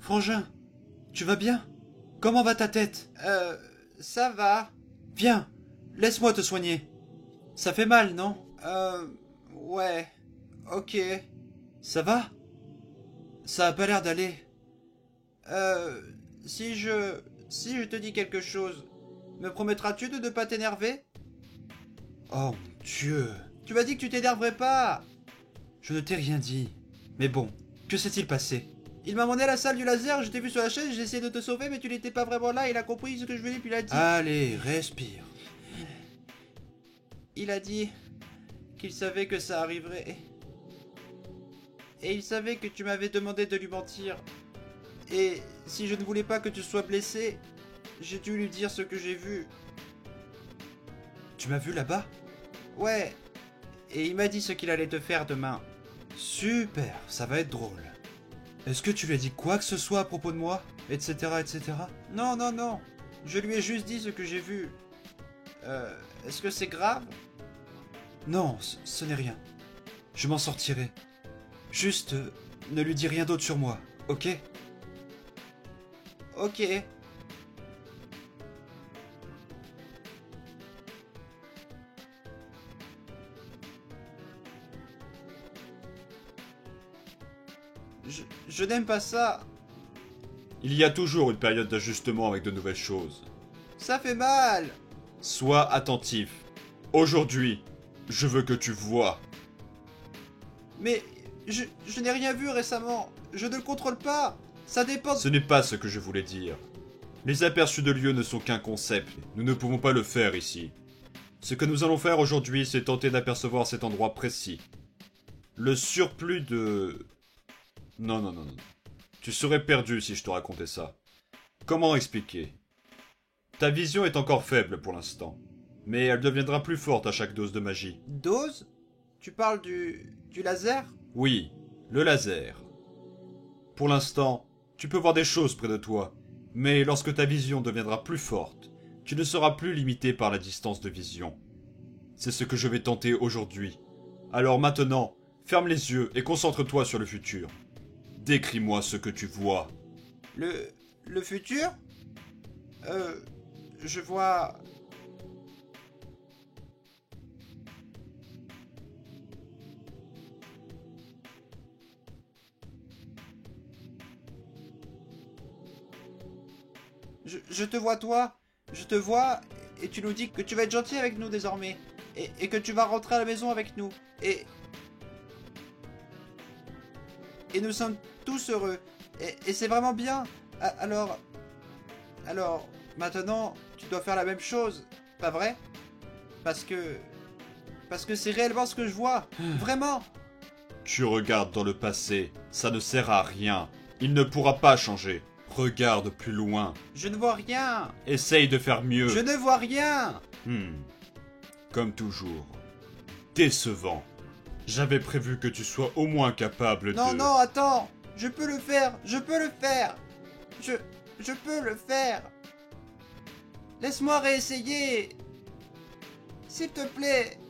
Frangin, tu vas bien? Comment va ta tête? Ça va. Viens, laisse-moi te soigner. Ça fait mal, non? Ouais. Ok. Ça va? Ça a pas l'air d'aller. Euh, si je... Si je te dis quelque chose, me promettras-tu de ne pas t'énerver? Oh mon Dieu. Tu m'as dit que tu t'énerverais pas. Je ne t'ai rien dit. Mais bon, que s'est-il passé? Il m'a emmené à la salle du laser, je t'ai vu sur la chaise, j'ai essayé de te sauver, mais tu n'étais pas vraiment là, il a compris ce que je voulais, puis il a dit... Allez, respire. Il a dit qu'il savait que ça arriverait. Et il savait que tu m'avais demandé de lui mentir. Et si je ne voulais pas que tu sois blessé, j'ai dû lui dire ce que j'ai vu. Tu m'as vu là-bas? Ouais. Et il m'a dit ce qu'il allait te faire demain. Super, ça va être drôle. Est-ce que tu lui as dit quoi que ce soit à propos de moi? Etc, etc. Non, non, non. Je lui ai juste dit ce que j'ai vu. Est-ce que c'est grave? Non, ce n'est rien. Je m'en sortirai. Juste, ne lui dis rien d'autre sur moi, ok? Ok. Je n'aime pas ça. Il y a toujours une période d'ajustement avec de nouvelles choses. Ça fait mal. Sois attentif. Aujourd'hui, je veux que tu vois. Mais je n'ai rien vu récemment. Je ne le contrôle pas. Ça dépend... Ce n'est pas ce que je voulais dire. Les aperçus de lieux ne sont qu'un concept. Nous ne pouvons pas le faire ici. Ce que nous allons faire aujourd'hui, c'est tenter d'apercevoir cet endroit précis. Le surplus de... Non, non, non, non. Tu serais perdu si je te racontais ça. Comment expliquer? Ta vision est encore faible pour l'instant. Mais elle deviendra plus forte à chaque dose de magie. Dose? Tu parles du laser? Oui, le laser. Pour l'instant, tu peux voir des choses près de toi, mais lorsque ta vision deviendra plus forte, tu ne seras plus limité par la distance de vision. C'est ce que je vais tenter aujourd'hui. Alors maintenant, ferme les yeux et concentre-toi sur le futur. Décris-moi ce que tu vois. Le futur? Je vois... Je te vois toi, je te vois, et tu nous dis que tu vas être gentil avec nous désormais, et que tu vas rentrer à la maison avec nous, et nous sommes tous heureux, et c'est vraiment bien. Alors, maintenant, tu dois faire la même chose, pas vrai? Parce que c'est réellement ce que je vois, vraiment. Tu regardes dans le passé, ça ne sert à rien. Il ne pourra pas changer. Regarde plus loin. Je ne vois rien. Essaye de faire mieux. Je ne vois rien. Comme toujours. Décevant. J'avais prévu que tu sois au moins capable de... Non, non, attends. Je peux le faire. Je peux le faire. Je peux le faire. Laisse-moi réessayer. S'il te plaît.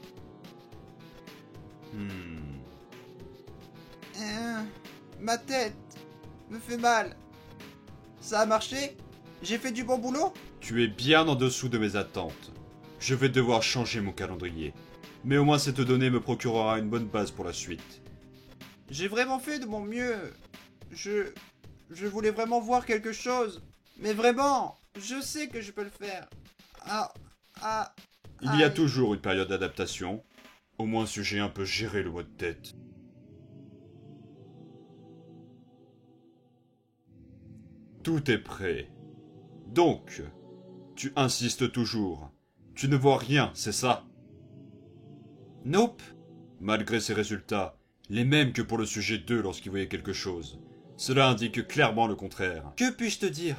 Ma tête me fait mal. Ça a marché? J'ai fait du bon boulot? Tu es bien en dessous de mes attentes. Je vais devoir changer mon calendrier. Mais au moins cette donnée me procurera une bonne base pour la suite. J'ai vraiment fait de mon mieux. Je voulais vraiment voir quelque chose. Mais vraiment, je sais que je peux le faire. Il y a toujours une période d'adaptation. Au moins si j'ai un peu géré le mot de tête. Tout est prêt. Donc, tu insistes toujours. Tu ne vois rien, c'est ça? Nope. Malgré ces résultats, les mêmes que pour le sujet 2 lorsqu'il voyait quelque chose, cela indique clairement le contraire. Que puis-je te dire?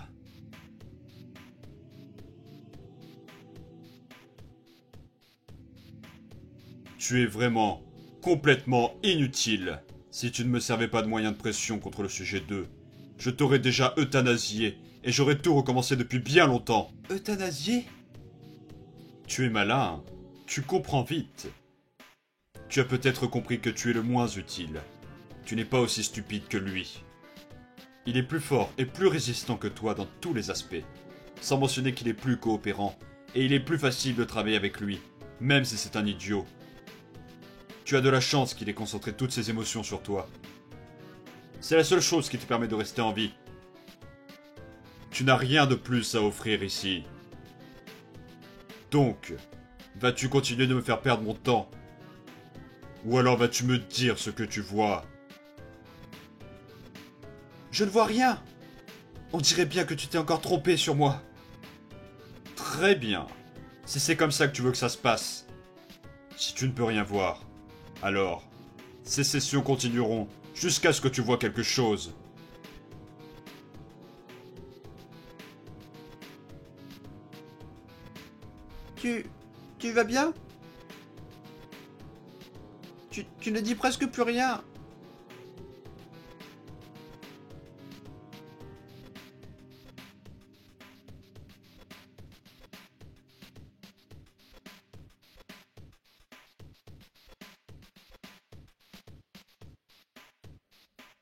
Tu es vraiment complètement inutile. Si tu ne me servais pas de moyen de pression contre le sujet 2, je t'aurais déjà euthanasié et j'aurais tout recommencé depuis bien longtemps. Euthanasié? Tu es malin, tu comprends vite. Tu as peut-être compris que tu es le moins utile. Tu n'es pas aussi stupide que lui. Il est plus fort et plus résistant que toi dans tous les aspects. Sans mentionner qu'il est plus coopérant, et il est plus facile de travailler avec lui, même si c'est un idiot. Tu as de la chance qu'il ait concentré toutes ses émotions sur toi. C'est la seule chose qui te permet de rester en vie. Tu n'as rien de plus à offrir ici. Donc, vas-tu continuer de me faire perdre mon temps? Ou alors vas-tu me dire ce que tu vois? Je ne vois rien. On dirait bien que tu t'es encore trompé sur moi. Très bien. Si c'est comme ça que tu veux que ça se passe. Si tu ne peux rien voir, alors, ces sessions continueront jusqu'à ce que tu vois quelque chose. Tu vas bien? Tu ne dis presque plus rien.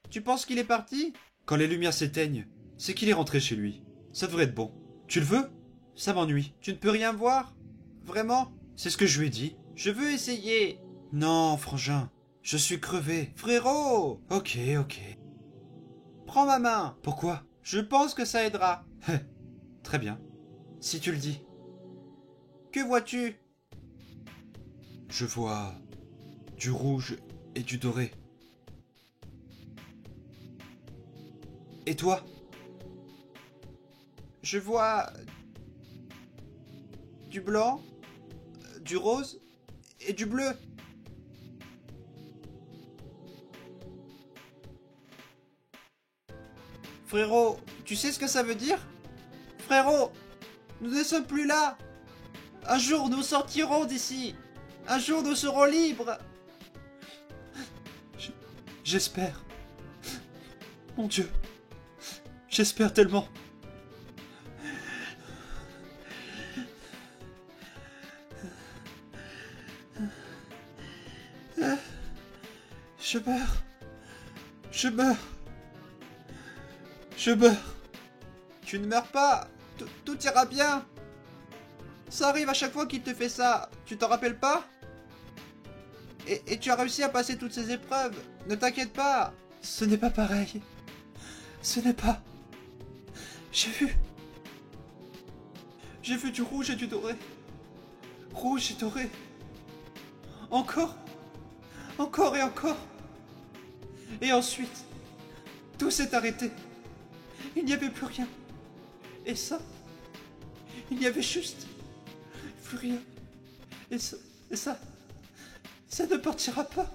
Tu penses qu'il est parti? Quand les lumières s'éteignent, c'est qu'il est rentré chez lui. Ça devrait être bon. Tu le veux? Ça m'ennuie. Tu ne peux rien voir? Vraiment? C'est ce que je lui ai dit. Je veux essayer. Non, frangin. Je suis crevé. Frérot! Ok. Prends ma main. Pourquoi? Je pense que ça aidera. Très bien. Si tu le dis. Que vois-tu? Je vois du rouge et du doré. Et toi? Je vois du blanc, du rose et du bleu. Frérot, tu sais ce que ça veut dire? Frérot, nous ne sommes plus là. Un jour nous sortirons d'ici. Un jour nous serons libres. J'espère. Mon Dieu. J'espère tellement. Je meurs. Je meurs. Je meurs. Tu ne meurs pas. Tout ira bien. Ça arrive à chaque fois qu'il te fait ça. Tu t'en rappelles pas? Et tu as réussi à passer toutes ces épreuves. Ne t'inquiète pas. Ce n'est pas pareil. Ce n'est pas... J'ai vu du rouge et du doré. Rouge et doré. Encore. Encore et encore. Et ensuite, tout s'est arrêté. Il n'y avait plus rien. Et ça, il n'y avait juste plus rien. Et ça ne partira pas.